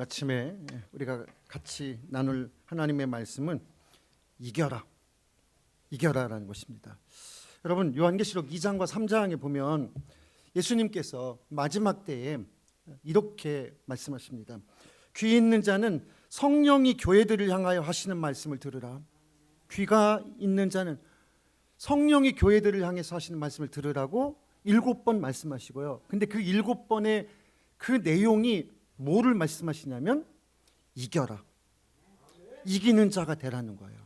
아침에 우리가 같이 나눌 하나님의 말씀은 이겨라라는 것입니다. 여러분, 요한계시록 2장과 3장에 보면 예수님께서 마지막 때에 이렇게 말씀하십니다. 귀 있는 자는 성령이 교회들을 향하여 하시는 말씀을 들으라. 귀가 있는 자는 성령이 교회들을 향해서 하시는 말씀을 들으라고 7번 말씀하시고요. 근데 그 7번의 그 내용이 뭐를 말씀하시냐면 이겨라. 이기는 자가 되라는 거예요.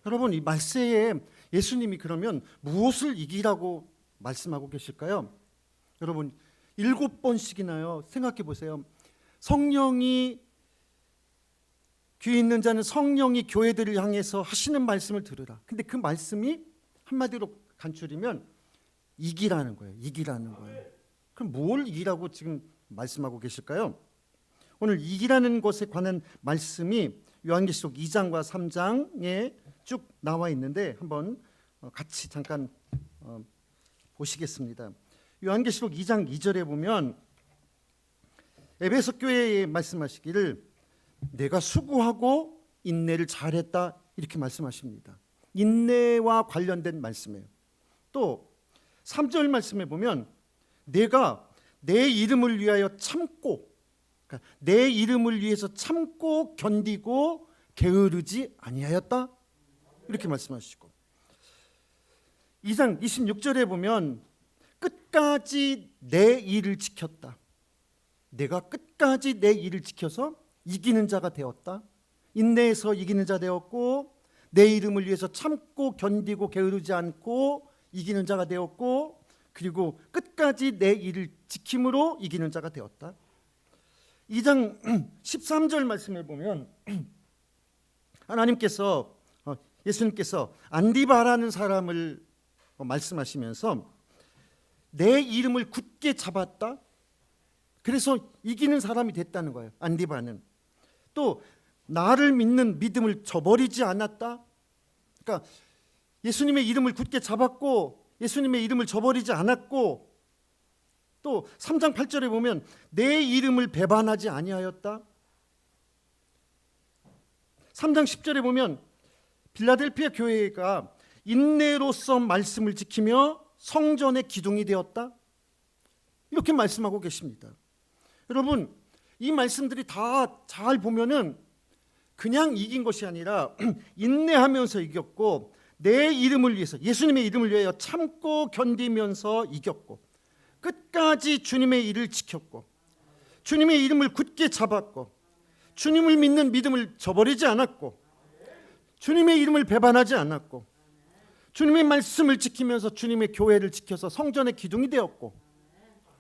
여러분, 이 말세에 예수님이 그러면 무엇을 이기라고 말씀하고 계실까요? 여러분, 7번씩이나요. 생각해 보세요. 성령이 귀 있는 자는 성령이 교회들을 향해서 하시는 말씀을 들으라. 근데 그 말씀이 한마디로 간추리면 이기라는 거예요. 이기라는 거예요. 그럼 뭘 이기라고 지금 말씀하고 계실까요? 오늘 이기라는 것에 관한 말씀이 요한계시록 2장과 3장에 쭉 나와 있는데 한번 같이 잠깐 보시겠습니다. 요한계시록 2장 2절에 보면 에베소 교회에 말씀하시기를 내가 수고하고 인내를 잘했다 이렇게 말씀하십니다. 인내와 관련된 말씀이에요. 또 3절 말씀에 보면 내가 내 이름을 위하여 참고, 그러니까 내 이름을 위해서 참고 견디고 게으르지 아니하였다 이렇게 말씀하시고, 2장 26절에 보면 끝까지 내 일을 지켰다. 내가 끝까지 내 일을 지켜서 이기는 자가 되었다. 인내에서 이기는 자 되었고, 내 이름을 위해서 참고 견디고 게으르지 않고 이기는 자가 되었고, 그리고 끝까지 내 일을 지킴으로 이기는 자가 되었다. 2장 13절 말씀에 보면 하나님께서 예수님께서 안디바라는 사람을 말씀하시면서 내 이름을 굳게 잡았다. 그래서 이기는 사람이 됐다는 거예요. 안디바는. 또 나를 믿는 믿음을 저버리지 않았다. 그러니까 예수님의 이름을 굳게 잡았고 예수님의 이름을 저버리지 않았고, 또 3장 8절에 보면 내 이름을 배반하지 아니하였다. 3장 10절에 보면 빌라델피아 교회가 인내로서 말씀을 지키며 성전의 기둥이 되었다. 이렇게 말씀하고 계십니다. 여러분, 이 말씀들이 다 잘 보면은 그냥 이긴 것이 아니라 인내하면서 이겼고, 내 이름을 위해서, 예수님의 이름을 위하여 참고 견디면서 이겼고, 끝까지 주님의 일을 지켰고, 주님의 이름을 굳게 잡았고, 주님을 믿는 믿음을 저버리지 않았고, 주님의 이름을 배반하지 않았고, 주님의 말씀을 지키면서 주님의 교회를 지켜서 성전의 기둥이 되었고,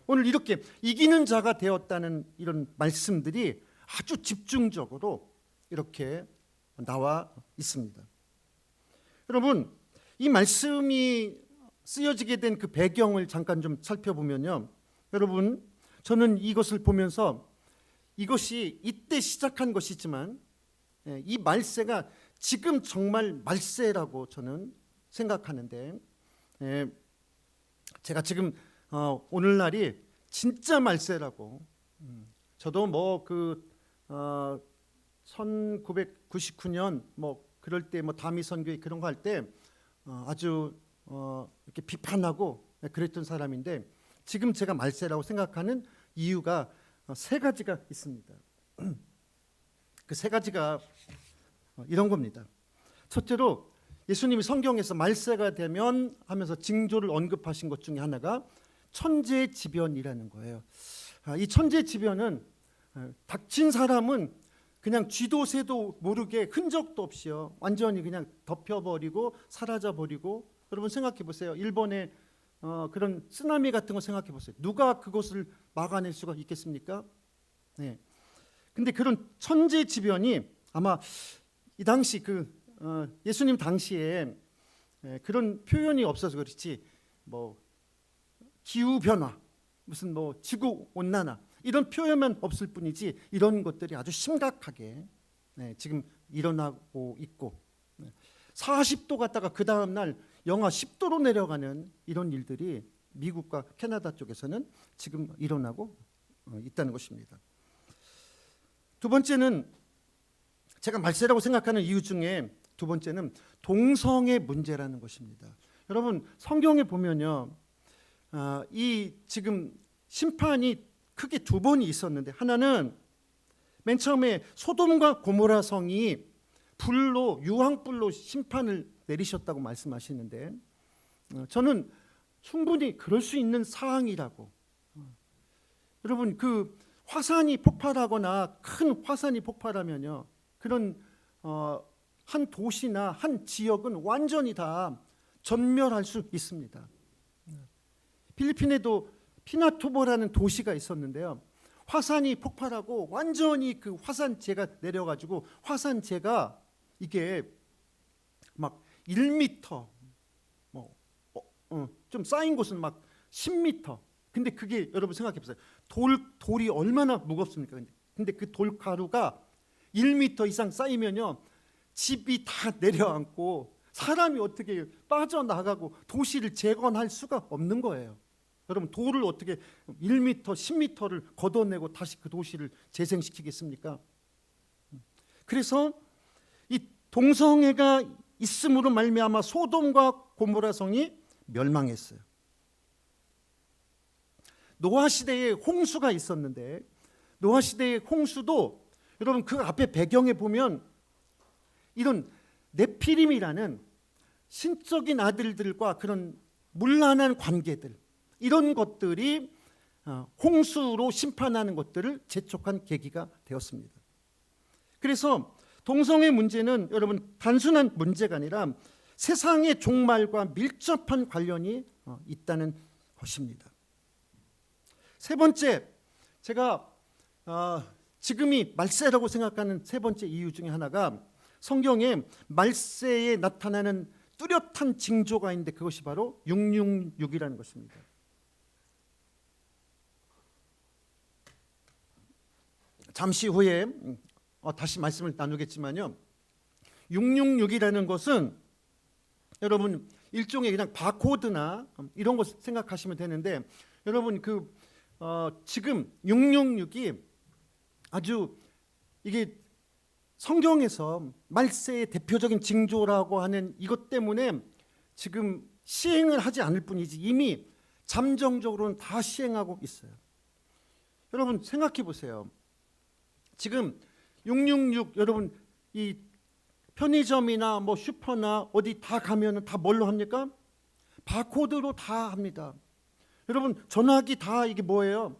오늘 이렇게 이기는 자가 되었다는 이런 말씀들이 아주 집중적으로 이렇게 나와 있습니다. 여러분, 이 말씀이 쓰여지게 된 그 배경을 잠깐 좀 살펴보면요, 여러분, 저는 이것을 보면서 이것이 이때 시작한 것이지만 이 말세가 지금 정말 말세라고 저는 생각하는데, 제가 지금 오늘날이 진짜 말세라고, 저도 뭐 그 1999년 뭐 그럴 때 뭐 다미 선교회 그런 거 할 때 아주 이렇게 비판하고 그랬던 사람인데, 지금 제가 말세라고 생각하는 이유가 3가지가 있습니다. 그 3가지가 이런 겁니다. 첫째로 예수님이 성경에서 말세가 되면 하면서 징조를 언급하신 것 중에 하나가 천재지변이라는 거예요. 이 천재지변은 닥친 사람은 그냥 쥐도 새도 모르게 흔적도 없이요, 완전히 그냥 덮여버리고 사라져버리고. 여러분 생각해 보세요. 일본의 그런 쓰나미 같은 거 생각해 보세요. 누가 그것을 막아낼 수가 있겠습니까? 네. 근데 그런 천재지변이 아마 이 당시 예수님 당시에 그런 표현이 없어서 그렇지, 뭐 기후 변화, 무슨 뭐 지구 온난화 이런 표현만 없을 뿐이지 이런 것들이 아주 심각하게 지금 일어나고 있고, 40도 갔다가 그 다음 날 영하 10도로 내려가는 이런 일들이 미국과 캐나다 쪽에서는 지금 일어나고 있다는 것입니다. 두 번째는 제가 말세라고 생각하는 이유 중에 두 번째는 동성의 문제라는 것입니다. 여러분 성경에 보면요, 이 지금 심판이 크게 두 번이 있었는데, 하나는 맨 처음에 소돔과 고모라 성이 불로, 유황불로 심판을 내리셨다고 말씀하시는데, 저는 충분히 그럴 수 있는 사항이라고. 여러분 그 화산이 폭발하거나 큰 화산이 폭발하면요, 그런 한 도시나 한 지역은 완전히 다 전멸할 수 있습니다. 필리핀에도 피나투보라는 도시가 있었는데요, 화산이 폭발하고 완전히 그 화산재가 내려가지고 화산재가 이게 막 1m, 좀 쌓인 곳은 막 10m. 근데 그게 여러분 생각해 보세요. 돌이 얼마나 무겁습니까? 근데 그 돌가루가 1m 이상 쌓이면요, 집이 다 내려앉고 사람이 어떻게 빠져나가고 도시를 재건할 수가 없는 거예요. 여러분 돌을 어떻게 1m, 10m를 걷어내고 다시 그 도시를 재생시키겠습니까? 그래서 이 동성애가 있음으로 말미암아 소돔과 고모라 성이 멸망했어요. 노아 시대에 홍수가 있었는데, 노아 시대의 홍수도 여러분 그 앞에 배경에 보면 이런 네피림이라는 신적인 아들들과 그런 문란한 관계들, 이런 것들이 홍수로 심판하는 것들을 재촉한 계기가 되었습니다. 그래서 동성애 문제는 여러분 단순한 문제가 아니라 세상의 종말과 밀접한 관련이 있다는 것입니다. 세 번째, 제가 지금이 말세라고 생각하는 세 번째 이유 중에 하나가, 성경에 말세에 나타나는 뚜렷한 징조가 있는데 그것이 바로 666이라는 것입니다. 잠시 후에 다시 말씀을 나누겠지만요, 666이라는 것은 여러분 일종의 그냥 바코드나 이런 것 생각하시면 되는데, 여러분 지금 666이 아주 이게 성경에서 말세의 대표적인 징조라고 하는 이것 때문에 지금 시행을 하지 않을 뿐이지 이미 잠정적으로는 다 시행하고 있어요. 여러분 생각해 보세요. 지금 666 여러분 이 편의점이나 뭐 슈퍼나 어디 다 가면은 다 뭘로 합니까? 바코드로 다 합니다. 여러분 전화기 다 이게 뭐예요?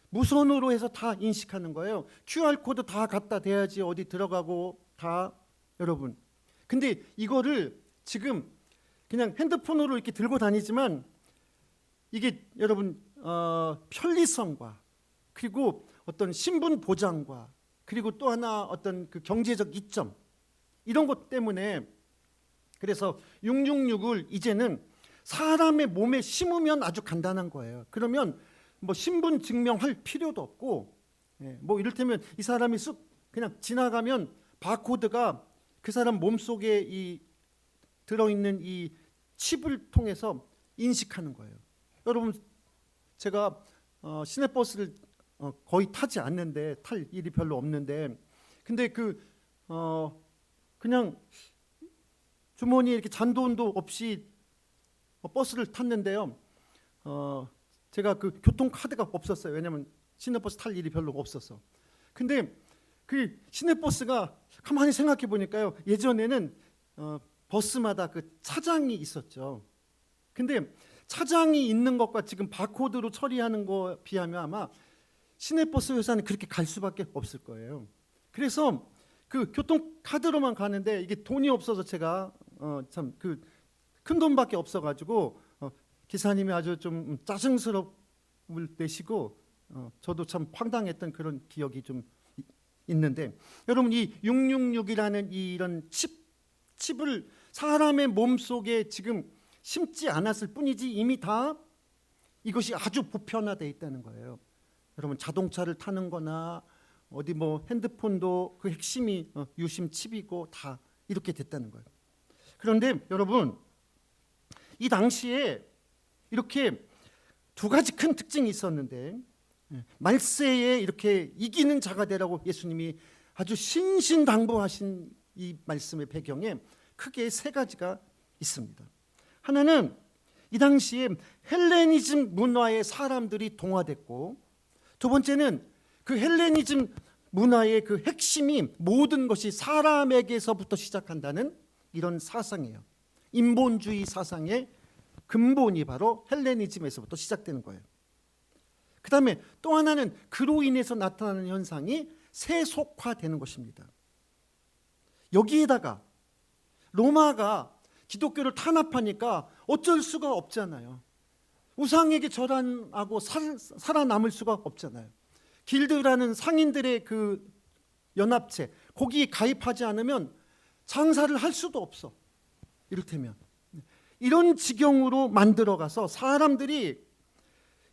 무선으로 해서 다 인식하는 거예요. QR코드 다 갖다 대야지 어디 들어가고 다. 여러분 근데 이거를 지금 그냥 핸드폰으로 이렇게 들고 다니지만 이게 여러분 편리성과 그리고 어떤 신분 보장과 그리고 또 하나 어떤 그 경제적 이점 이런 것 때문에, 그래서 666을 이제는 사람의 몸에 심으면 아주 간단한 거예요. 그러면 뭐 신분 증명할 필요도 없고, 뭐 이를테면 이 사람이 쑥 그냥 지나가면 바코드가 그 사람 몸속에 이 들어있는 이 칩을 통해서 인식하는 거예요. 여러분 제가 시내버스를 거의 타지 않는데, 탈 일이 별로 없는데, 근데 그냥 주머니에 이렇게 잔돈도 없이 버스를 탔는데요. 제가 그 교통카드가 없었어요. 왜냐하면 시내버스 탈 일이 별로 없었어. 근데 그 시내버스가 가만히 생각해 보니까요, 예전에는 버스마다 그 차장이 있었죠. 근데 차장이 있는 것과 지금 바코드로 처리하는 거 비하면 아마 시내버스 회사는 그렇게 갈 수밖에 없을 거예요. 그래서 그 교통카드로만 가는데 이게 돈이 없어서 제가 참 그 큰 돈밖에 없어가지고 기사님이 아주 좀 짜증스러움을 내시고 저도 참 황당했던 그런 기억이 좀 있는데, 여러분 이 666이라는 이런 칩을 사람의 몸속에 지금 심지 않았을 뿐이지 이미 다 이것이 아주 보편화되어 있다는 거예요. 여러분 자동차를 타는 거나 어디 뭐 핸드폰도 그 핵심이 유심 칩이고 다 이렇게 됐다는 거예요. 그런데 여러분 이 당시에 이렇게 두 가지 큰 특징이 있었는데, 말세에 이렇게 이기는 자가 되라고 예수님이 아주 신신당부하신 이 말씀의 배경에 크게 세 가지가 있습니다. 하나는 이 당시에 헬레니즘 문화에 사람들이 동화됐고, 두 번째는 그 헬레니즘 문화의 그 핵심이 모든 것이 사람에게서부터 시작한다는 이런 사상이에요. 인본주의 사상의 근본이 바로 헬레니즘에서부터 시작되는 거예요. 그 다음에 또 하나는 그로 인해서 나타나는 현상이 세속화되는 것입니다. 여기에다가 로마가 기독교를 탄압하니까 어쩔 수가 없잖아요. 우상에게 절하고 살아남을 수가 없잖아요. 길드라는 상인들의 그 연합체, 거기에 가입하지 않으면 장사를 할 수도 없어. 이를테면 이런 지경으로 만들어가서 사람들이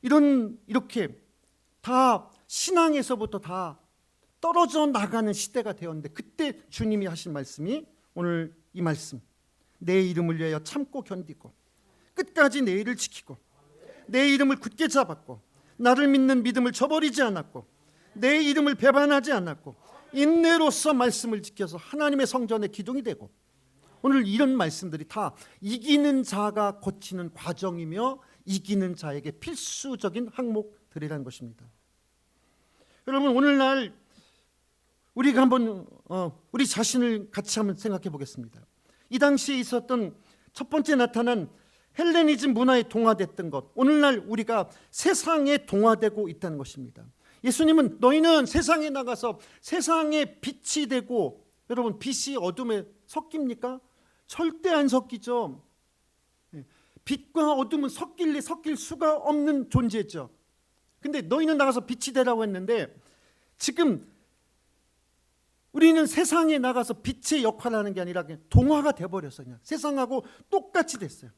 이렇게 다 신앙에서부터 다 떨어져 나가는 시대가 되었는데, 그때 주님이 하신 말씀이 오늘 이 말씀, 내 이름을 위하여 참고 견디고 끝까지 내 일을 지키고 내 이름을 굳게 잡았고 나를 믿는 믿음을 저버리지 않았고 내 이름을 배반하지 않았고 인내로서 말씀을 지켜서 하나님의 성전의 기둥이 되고, 오늘 이런 말씀들이 다 이기는 자가 거치는 과정이며 이기는 자에게 필수적인 항목들이라는 것입니다. 여러분, 오늘날 우리가 한번 우리 자신을 같이 한번 생각해 보겠습니다. 이 당시에 있었던 첫 번째 나타난 헬레니즘 문화에 동화됐던 것, 오늘날 우리가 세상에 동화되고 있다는 것입니다. 예수님은 너희는 세상에 나가서 세상의 빛이 되고, 여러분, 빛이 어둠에 섞입니까? 절대 안 섞이죠. 빛과 어둠은 섞일 수가 없는 존재죠. 근데 너희는 나가서 빛이 되라고 했는데, 지금 우리는 세상에 나가서 빛의 역할을 하는 게 아니라 그냥 동화가 돼버렸어요. 그냥 세상하고 똑같이 됐어요.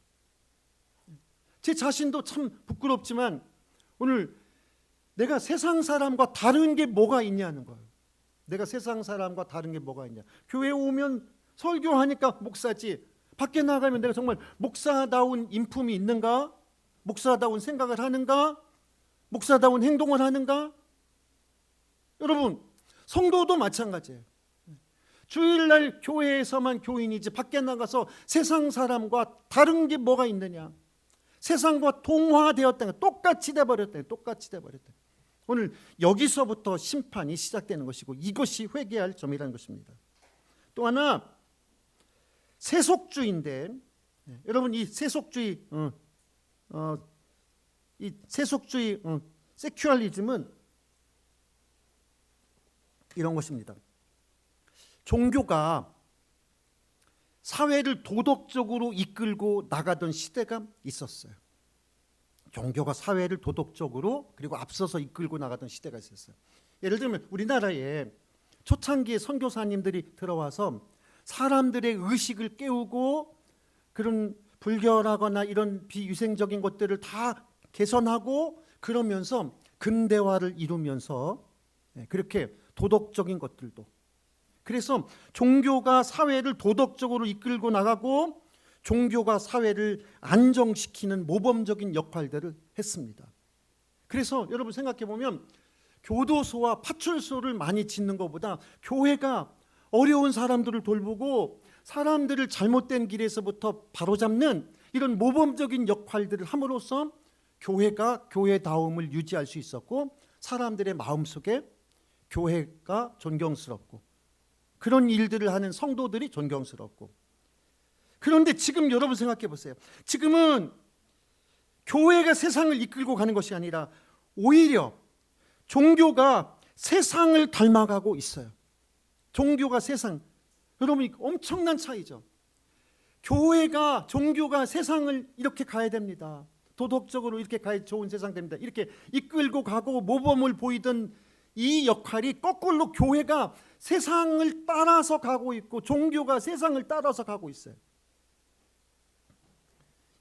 제 자신도 참 부끄럽지만 오늘 내가 세상 사람과 다른 게 뭐가 있냐는 거예요. 내가 세상 사람과 다른 게 뭐가 있냐. 교회 오면 설교하니까 목사지, 밖에 나가면 내가 정말 목사다운 인품이 있는가? 목사다운 생각을 하는가? 목사다운 행동을 하는가? 여러분, 성도도 마찬가지예요. 주일날 교회에서만 교인이지 밖에 나가서 세상 사람과 다른 게 뭐가 있느냐. 세상과 동화되었다는 거, 똑같이 돼버렸다. 똑같이 돼버렸다. 오늘 여기서부터 심판이 시작되는 것이고, 이것이 회개할 점이라는 것입니다. 또 하나, 세속주의인데, 여러분, 이 세속주의 세큐얼리즘은 이런 것입니다. 종교가 사회를 도덕적으로 이끌고 나가던 시대가 있었어요. 종교가 사회를 도덕적으로 그리고 앞서서 이끌고 나가던 시대가 있었어요. 예를 들면 우리나라에 초창기에 선교사님들이 들어와서 사람들의 의식을 깨우고 그런 불결하거나 이런 비위생적인 것들을 다 개선하고, 그러면서 근대화를 이루면서 그렇게 도덕적인 것들도, 그래서 종교가 사회를 도덕적으로 이끌고 나가고 종교가 사회를 안정시키는 모범적인 역할들을 했습니다. 그래서 여러분 생각해 보면 교도소와 파출소를 많이 짓는 것보다 교회가 어려운 사람들을 돌보고 사람들을 잘못된 길에서부터 바로잡는 이런 모범적인 역할들을 함으로써 교회가 교회다움을 유지할 수 있었고, 사람들의 마음속에 교회가 존경스럽고 그런 일들을 하는 성도들이 존경스럽고. 그런데 지금 여러분 생각해 보세요. 지금은 교회가 세상을 이끌고 가는 것이 아니라 오히려 종교가 세상을 닮아가고 있어요. 종교가 세상, 여러분 엄청난 차이죠. 종교가 세상을 이렇게 가야 됩니다. 도덕적으로 이렇게 가야 좋은 세상 됩니다. 이렇게 이끌고 가고 모범을 보이던 이 역할이 거꾸로 교회가 세상을 따라서 가고 있고 종교가 세상을 따라서 가고 있어요.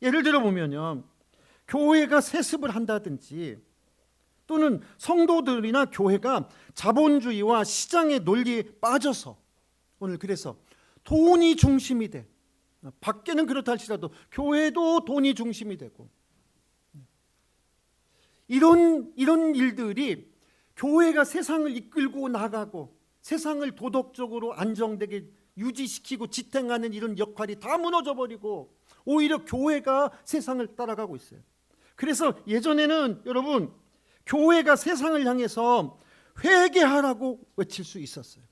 예를 들어 보면요, 교회가 세습을 한다든지 또는 성도들이나 교회가 자본주의와 시장의 논리에 빠져서 오늘 그래서 돈이 중심이 돼. 밖에는 그렇다 할지라도 교회도 돈이 중심이 되고, 이런 일들이 교회가 세상을 이끌고 나가고 세상을 도덕적으로 안정되게 유지시키고 지탱하는 이런 역할이 다 무너져 버리고 오히려 교회가 세상을 따라가고 있어요. 그래서 예전에는 여러분 교회가 세상을 향해서 회개하라고 외칠 수 있었어요.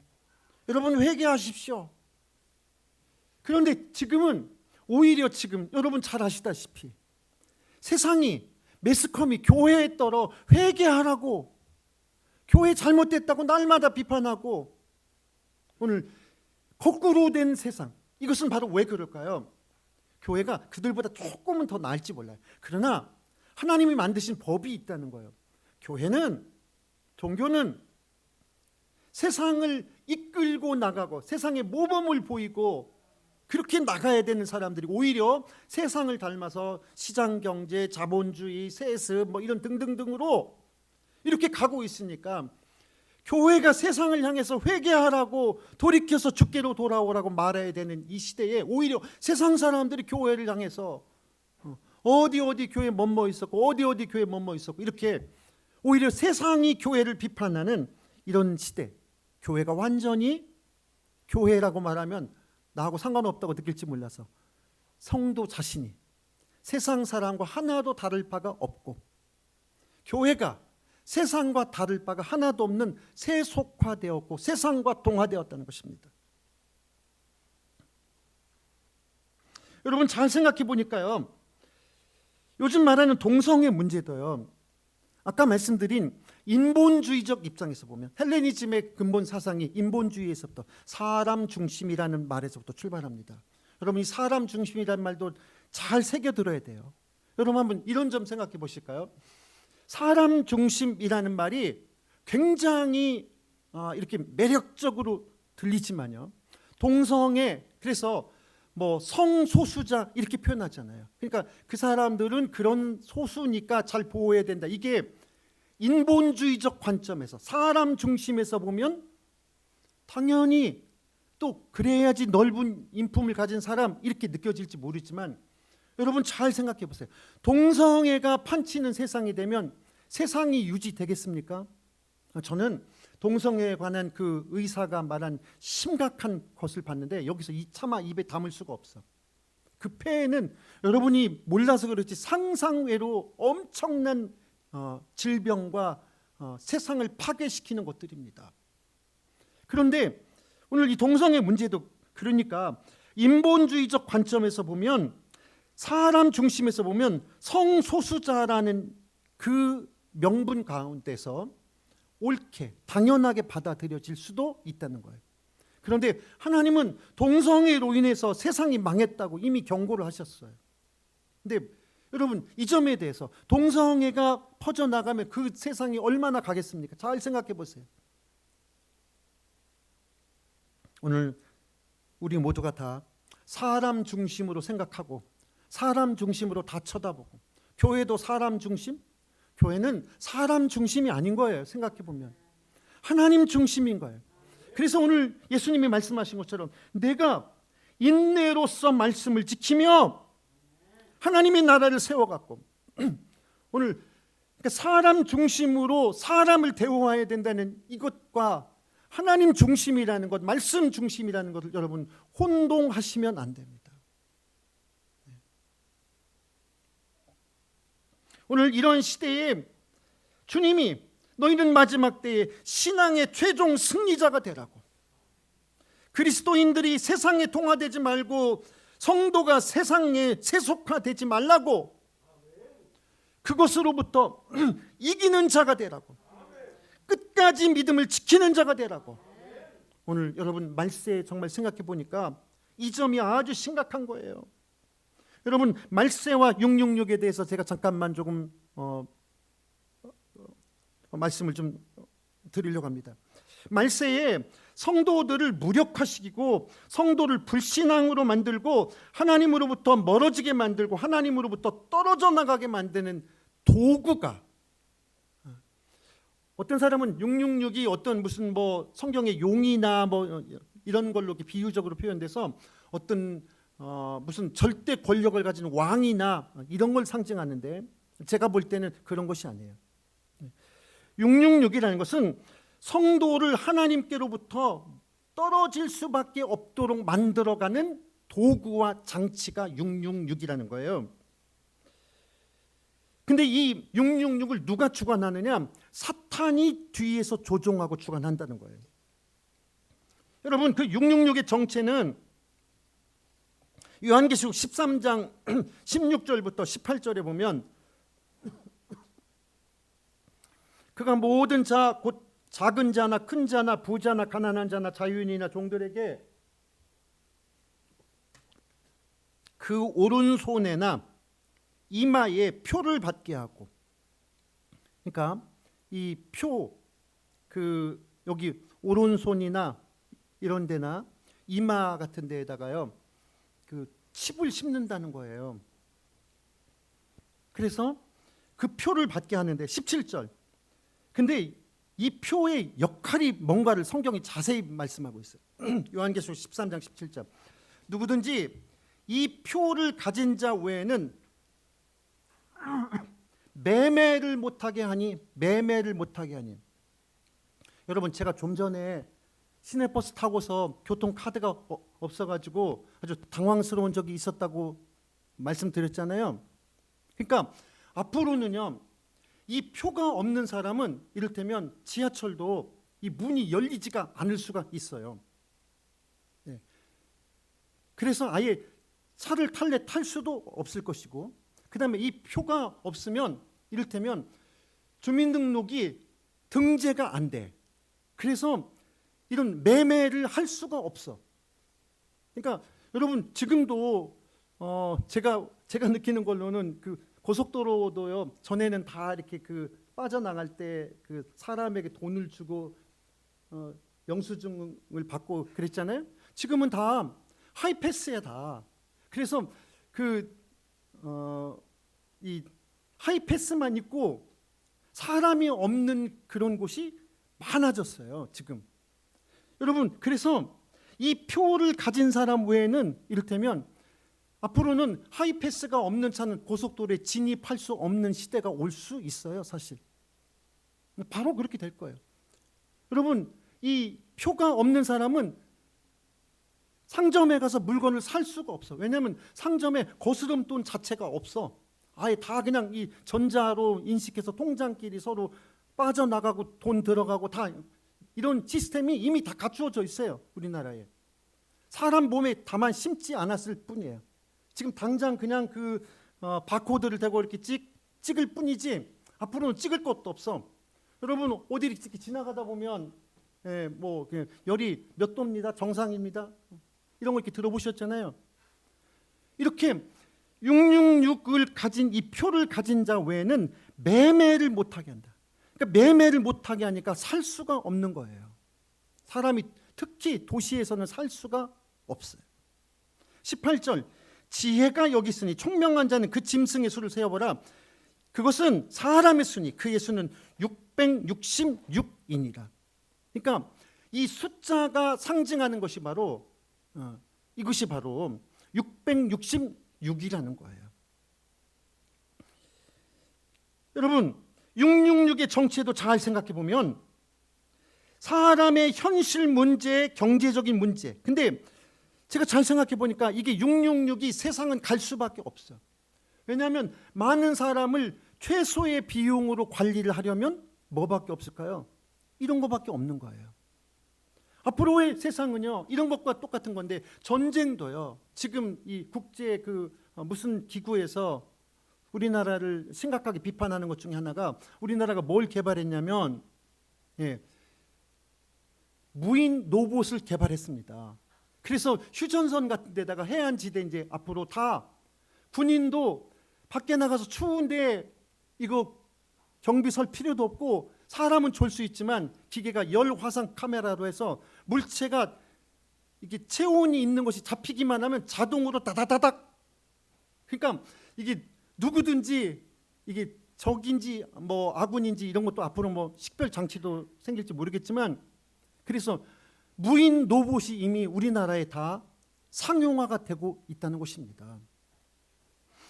여러분 회개하십시오. 그런데 지금은 오히려 지금 여러분 잘 아시다시피 세상이 매스컴이 교회에 떨어 회개하라고 교회 잘못됐다고 날마다 비판하고 오늘 거꾸로 된 세상. 이것은 바로 왜 그럴까요? 교회가 그들보다 조금은 더 나을지 몰라요. 그러나 하나님이 만드신 법이 있다는 거예요. 교회는 종교는 세상을 이끌고 나가고 세상의 모범을 보이고 그렇게 나가야 되는 사람들이 오히려 세상을 닮아서 시장경제, 자본주의, 세습 뭐 이런 등등등으로 이렇게 가고 있으니까 교회가 세상을 향해서 회개하라고 돌이켜서 주께로 돌아오라고 말해야 되는 이 시대에 오히려 세상 사람들이 교회를 향해서 어디 교회 뭐뭐 있었고 어디 교회 뭐뭐 있었고 이렇게 오히려 세상이 교회를 비판하는 이런 시대. 교회가 완전히 교회라고 말하면 나하고 상관없다고 느낄지 몰라서 성도 자신이 세상 사람과 하나도 다를 바가 없고 교회가 세상과 다를 바가 하나도 없는 세속화되었고 세상과 동화되었다는 것입니다. 여러분 잘 생각해 보니까요. 요즘 말하는 동성애 문제도요. 아까 말씀드린 인본주의적 입장에서 보면 헬레니즘의 근본 사상이 인본주의에서부터 사람 중심이라는 말에서부터 출발합니다. 여러분 이 사람 중심이라는 말도 잘 새겨 들어야 돼요. 여러분 한번 이런 점 생각해 보실까요? 사람 중심이라는 말이 굉장히 이렇게 매력적으로 들리지만요. 동성애 그래서 뭐 성소수자 이렇게 표현하잖아요. 그러니까 그 사람들은 그런 소수니까 잘 보호해야 된다. 이게 인본주의적 관점에서 사람 중심에서 보면 당연히 또 그래야지 넓은 인품을 가진 사람 이렇게 느껴질지 모르지만 여러분 잘 생각해 보세요. 동성애가 판치는 세상이 되면 세상이 유지되겠습니까? 저는 동성애에 관한 그 의사가 말한 심각한 것을 봤는데 여기서 차마 입에 담을 수가 없어. 그 폐에는 여러분이 몰라서 그렇지 상상외로 엄청난 질병과 세상을 파괴시키는 것들입니다. 그런데 오늘 이 동성애 문제도 그러니까 인본주의적 관점에서 보면 사람 중심에서 보면 성소수자라는 그 명분 가운데서 옳게 당연하게 받아들여질 수도 있다는 거예요. 그런데 하나님은 동성애로 인해서 세상이 망했다고 이미 경고를 하셨어요. 근데 여러분 이 점에 대해서 동성애가 퍼져나가면 그 세상이 얼마나 가겠습니까? 잘 생각해 보세요. 오늘 우리 모두가 다 사람 중심으로 생각하고 사람 중심으로 다 쳐다보고 교회도 사람 중심? 교회는 사람 중심이 아닌 거예요. 생각해 보면 하나님 중심인 거예요. 그래서 오늘 예수님이 말씀하신 것처럼 내가 인내로서 말씀을 지키며 하나님의 나라를 세워갖고 오늘 그러니까 사람 중심으로 사람을 대우해야 된다는 이것과 하나님 중심이라는 것, 말씀 중심이라는 것을 여러분 혼동하시면 안 됩니다. 오늘 이런 시대에 주님이 너희는 마지막 때에 신앙의 최종 승리자가 되라고, 그리스도인들이 세상에 동화되지 말고 성도가 세상에 세속화되지 말라고, 그것으로부터 이기는 자가 되라고, 끝까지 믿음을 지키는 자가 되라고. 오늘 여러분 말세 정말 생각해 보니까 이 점이 아주 심각한 거예요. 여러분 말세와 666에 대해서 제가 잠깐만 조금 말씀을 좀 드리려고 합니다. 말세에 성도들을 무력화시키고 성도를 불신앙으로 만들고 하나님으로부터 멀어지게 만들고 하나님으로부터 떨어져 나가게 만드는 도구가, 어떤 사람은 666이 어떤 무슨 뭐 성경의 용이나 뭐 이런 걸로 이렇게 비유적으로 표현돼서 어떤 무슨 절대 권력을 가진 왕이나 이런 걸 상징하는데 제가 볼 때는 그런 것이 아니에요. 666이라는 것은 성도를 하나님께로부터 떨어질 수밖에 없도록 만들어가는 도구와 장치가 666이라는 거예요. 근데 이 666을 누가 주관하느냐? 사탄이 뒤에서 조종하고 주관한다는 거예요. 여러분, 그 666의 정체는 요한계시록 13장 16절부터 18절에 보면 그가 모든 자 곧 작은 자나 큰 자나 부자나 가난한 자나 자유인이나 종들에게 그 오른손에나 이마에 표를 받게 하고, 그러니까 이 표, 그 여기 오른손이나 이런 데나 이마 같은 데에다가요 그 칩을 심는다는 거예요. 그래서 그 표를 받게 하는데 17절. 근데 이 표의 역할이 뭔가를 성경이 자세히 말씀하고 있어요. 요한계시록 13장 17절. 누구든지 이 표를 가진 자 외에는 매매를 못하게 하니. 여러분, 제가 좀 전에 시내버스 타고서 교통카드가 없어가지고 아주 당황스러운 적이 있었다고 말씀드렸잖아요. 그러니까 앞으로는요, 이 표가 없는 사람은 이를테면 지하철도 이 문이 열리지가 않을 수가 있어요. 네. 그래서 아예 차를 탈래 탈 수도 없을 것이고, 그 다음에 이 표가 없으면 이를테면 주민등록이 등재가 안 돼. 그래서 이런 매매를 할 수가 없어. 그러니까 여러분, 지금도 제가 느끼는 걸로는 그 고속도로도요, 전에는 다 이렇게 그 빠져나갈 때 그 사람에게 돈을 주고 영수증을 받고 그랬잖아요. 지금은 다 하이패스야 다. 그래서 이 하이패스만 있고 사람이 없는 그런 곳이 많아졌어요, 지금. 여러분, 그래서 이 표를 가진 사람 외에는 이를테면 앞으로는 하이패스가 없는 차는 고속도로에 진입할 수 없는 시대가 올 수 있어요, 사실. 바로 그렇게 될 거예요. 여러분, 이 표가 없는 사람은 상점에 가서 물건을 살 수가 없어. 왜냐하면 상점에 거스름돈 자체가 없어. 아예 다 그냥 이 전자로 인식해서 통장끼리 서로 빠져나가고 돈 들어가고 다 이런 시스템이 이미 다 갖추어져 있어요, 우리나라에. 사람 몸에 다만 심지 않았을 뿐이에요. 지금 당장 그냥 그 바코드를 대고 이렇게 찍을 뿐이지 앞으로는 찍을 것도 없어. 여러분, 어디 이렇게 지나가다 보면 뭐 열이 몇 도입니다, 정상입니다, 이런 거 이렇게 들어보셨잖아요. 이렇게 666을 가진 이 표를 가진 자 외에는 매매를 못하게 한다. 그러니까 매매를 못하게 하니까 살 수가 없는 거예요. 사람이 특히 도시에서는 살 수가 없어요. 18절. 지혜가 여기 있으니 총명한 자는 그 짐승의 수를 세어보라. 그것은 사람의 수니 그의 수는 666이니라. 그러니까 이 숫자가 상징하는 것이 바로 이것이 바로 666이라는 거예요. 여러분, 666의 정체도 잘 생각해 보면 사람의 현실 문제, 경제적인 문제. 근데 제가 잘 생각해 보니까 이게 666이 세상은 갈 수밖에 없어. 왜냐하면 많은 사람을 최소의 비용으로 관리를 하려면 뭐밖에 없을까요? 이런 거밖에 없는 거예요. 앞으로의 세상은요, 이런 것과 똑같은 건데, 전쟁도요, 지금 이 국제 무슨 기구에서 우리나라를 심각하게 비판하는 것 중에 하나가, 우리나라가 뭘 개발했냐면 무인 로봇을 개발했습니다. 그래서 휴전선 같은 데다가 해안지대 이제 앞으로 다 군인도 밖에 나가서 추운데 이거 경비 설 필요도 없고 사람은 졸 수 있지만 기계가 열 화상 카메라로 해서 물체가 이게 체온이 있는 것이 잡히기만 하면 자동으로 다다다닥. 그러니까 이게 누구든지 이게 적인지 뭐 아군인지 이런 것도 앞으로 뭐 식별 장치도 생길지 모르겠지만, 그래서 무인 로봇이 이미 우리나라에 다 상용화가 되고 있다는 것입니다.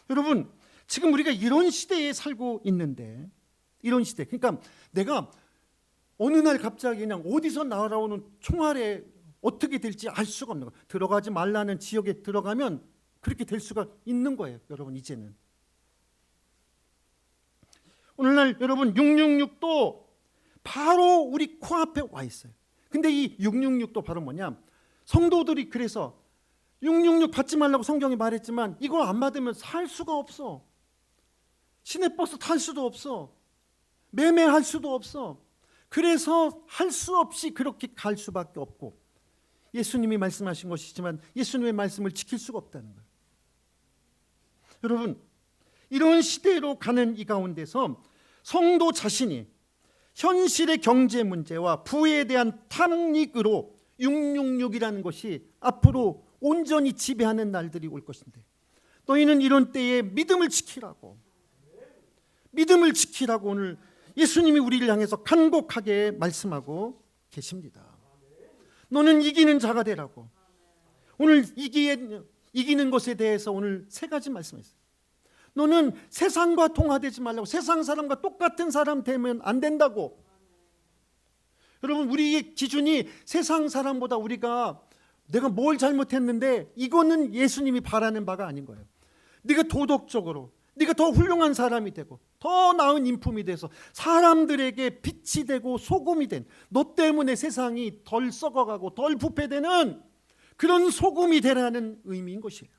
여러분, 지금 우리가 이런 시대에 살고 있는데 이런 시대. 그러니까 내가 어느 날 갑자기 그냥 어디서 날아오는 총알에 어떻게 될지 알 수가 없는 거예요. 들어가지 말라는 지역에 들어가면 그렇게 될 수가 있는 거예요. 여러분, 이제는. 오늘날 여러분 666도 바로 우리 코앞에 와 있어요. 근데 이 666도 바로 뭐냐? 성도들이 그래서 666 받지 말라고 성경이 말했지만 이걸 안 받으면 살 수가 없어. 시내버스 탈 수도 없어. 매매할 수도 없어. 그래서 할 수 없이 그렇게 갈 수밖에 없고, 예수님이 말씀하신 것이지만 예수님의 말씀을 지킬 수가 없다는 거예요. 여러분, 이런 시대로 가는 이 가운데서 성도 자신이 현실의 경제 문제와 부에 대한 탐닉으로 666이라는 것이 앞으로 온전히 지배하는 날들이 올 것인데, 너희는 이런 때에 믿음을 지키라고 오늘 예수님이 우리를 향해서 간곡하게 말씀하고 계십니다. 너는 이기는 자가 되라고. 오늘 이기는 것에 대해서 오늘 세 가지 말씀했어요. 너는 세상과 통화되지 말라고. 세상 사람과 똑같은 사람 되면 안 된다고. 여러분, 우리의 기준이 세상 사람보다 내가 뭘 잘못했는데 이거는 예수님이 바라는 바가 아닌 거예요. 네가 도덕적으로, 네가 더 훌륭한 사람이 되고 더 나은 인품이 돼서 사람들에게 빛이 되고 소금이 된, 너 때문에 세상이 덜 썩어가고 덜 부패되는 그런 소금이 되라는 의미인 것이에요.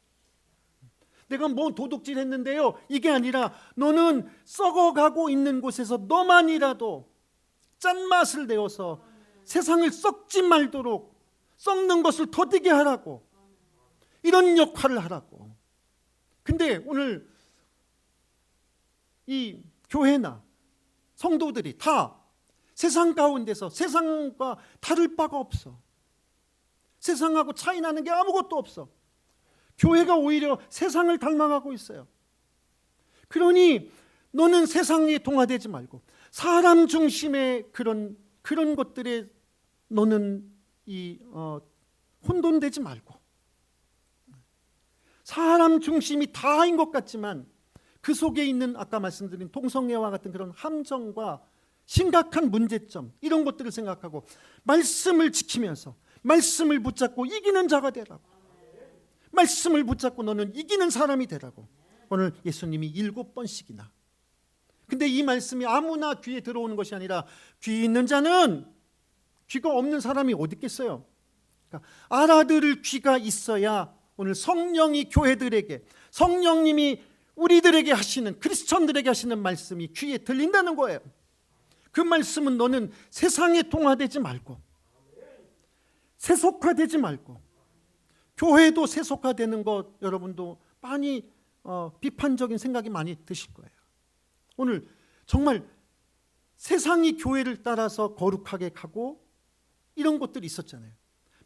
내가 뭐 도둑질 했는데요, 이게 아니라 너는 썩어가고 있는 곳에서 너만이라도 짠맛을 내어서 세상을 썩지 말도록 썩는 것을 더디게 하라고, 이런 역할을 하라고. 근데 오늘 이 교회나 성도들이 다 세상 가운데서 세상과 다를 바가 없어. 세상하고 차이 나는 게 아무것도 없어. 교회가 오히려 세상을 닮아가고 있어요. 그러니 너는 세상에 동화되지 말고 사람 중심의 그런 것들에 너는 혼돈되지 말고, 사람 중심이 다인 것 같지만 그 속에 있는 아까 말씀드린 동성애와 같은 그런 함정과 심각한 문제점, 이런 것들을 생각하고 말씀을 지키면서 말씀을 붙잡고 이기는 자가 되라고. 말씀을 붙잡고 너는 이기는 사람이 되라고. 오늘 예수님이 7번씩이나. 근데 이 말씀이 아무나 귀에 들어오는 것이 아니라 귀 있는 자는, 귀가 없는 사람이 어디 있겠어요? 그러니까 알아들을 귀가 있어야 오늘 성령이 교회들에게, 성령님이 우리들에게 하시는, 크리스천들에게 하시는 말씀이 귀에 들린다는 거예요. 그 말씀은 너는 세상에 동화되지 말고, 세속화되지 말고, 교회도 세속화되는 것 여러분도 많이 비판적인 생각이 많이 드실 거예요. 오늘 정말 세상이 교회를 따라서 거룩하게 가고 이런 것들이 있었잖아요.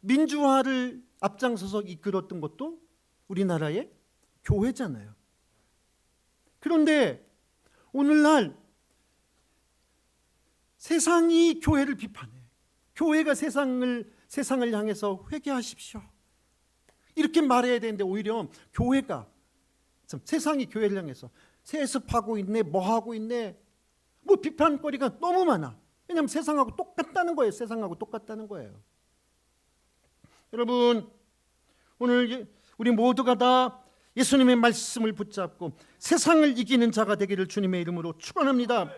민주화를 앞장서서 이끌었던 것도 우리나라의 교회잖아요. 그런데 오늘날 세상이 교회를 비판해. 교회가 세상을 향해서 회개하십시오, 이렇게 말해야 되는데 오히려 교회가, 세상이 교회를 향해서 세습하고 있네, 뭐 하고 있네, 뭐 비판거리가 너무 많아. 왜냐하면 세상하고 똑같다는 거예요. 세상하고 똑같다는 거예요. 여러분, 오늘 우리 모두가 다 예수님의 말씀을 붙잡고 세상을 이기는 자가 되기를 주님의 이름으로 축원합니다.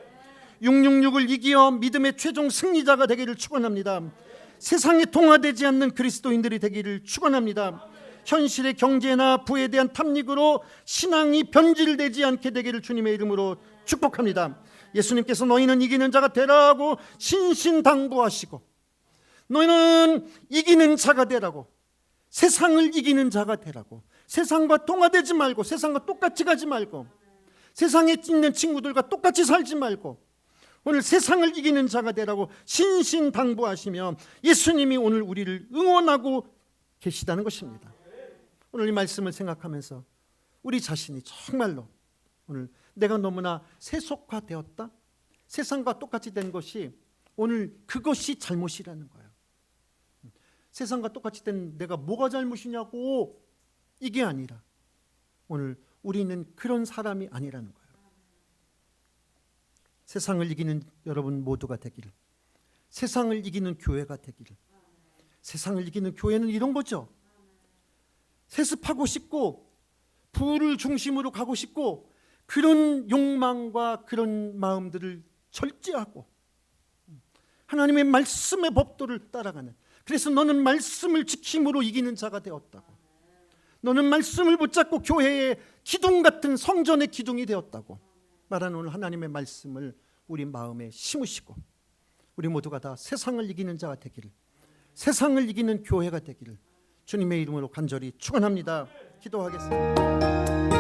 666을 이기어 믿음의 최종 승리자가 되기를 축원합니다. 세상에 동화되지 않는 그리스도인들이 되기를 축원합니다. 현실의 경제나 부에 대한 탐닉으로 신앙이 변질되지 않게 되기를 주님의 이름으로 축복합니다. 예수님께서 너희는 이기는 자가 되라고 신신당부하시고, 너희는 이기는 자가 되라고, 세상을 이기는 자가 되라고, 세상과 동화되지 말고, 세상과 똑같이 가지 말고, 세상에 있는 친구들과 똑같이 살지 말고 오늘 세상을 이기는 자가 되라고 신신당부하시며 예수님이 오늘 우리를 응원하고 계시다는 것입니다. 오늘 이 말씀을 생각하면서 우리 자신이 정말로 오늘 내가 너무나 세속화되었다, 세상과 똑같이 된 것이 오늘 그것이 잘못이라는 거예요. 세상과 똑같이 된 내가 뭐가 잘못이냐고, 이게 아니라 오늘 우리는 그런 사람이 아니라는 거예요. 세상을 이기는 여러분 모두가 되기를, 세상을 이기는 교회가 되기를. 세상을 이기는 교회는 이런 거죠. 세습하고 싶고 부를 중심으로 가고 싶고 그런 욕망과 그런 마음들을 절제하고 하나님의 말씀의 법도를 따라가는, 그래서 너는 말씀을 지킴으로 이기는 자가 되었다고, 너는 말씀을 붙잡고 교회의 기둥 같은 성전의 기둥이 되었다고 말하는 오늘 하나님의 말씀을 우리 마음에 심으시고 우리 모두가 다 세상을 이기는 자가 되기를, 세상을 이기는 교회가 되기를 주님의 이름으로 간절히 축원합니다. 기도하겠습니다.